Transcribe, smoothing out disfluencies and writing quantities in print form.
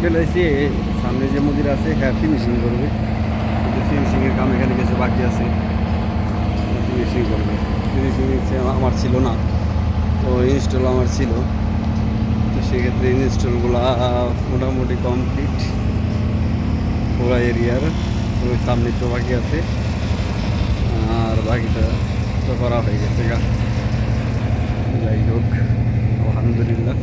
চলে এসে সামনে যে মন্দির আছে হ্যাঁ ফিনিশিং করবে, কিন্তু ফিনিশিংয়ের কাম এখানে কিছু বাকি আছে, ফিনিশিং করবে। ফিনিশিং আমার ছিল না, তো ইনস্টল আমার ছিল, তো সেক্ষেত্রে ইনস্টলগুলো মোটামুটি কমপ্লিট পুরো এরিয়ার। তো সামনে তো বাকি আছে, আর বাকিটা তো করা হয়ে গেছে গা। যাই হোক, আলহামদুলিল্লাহ।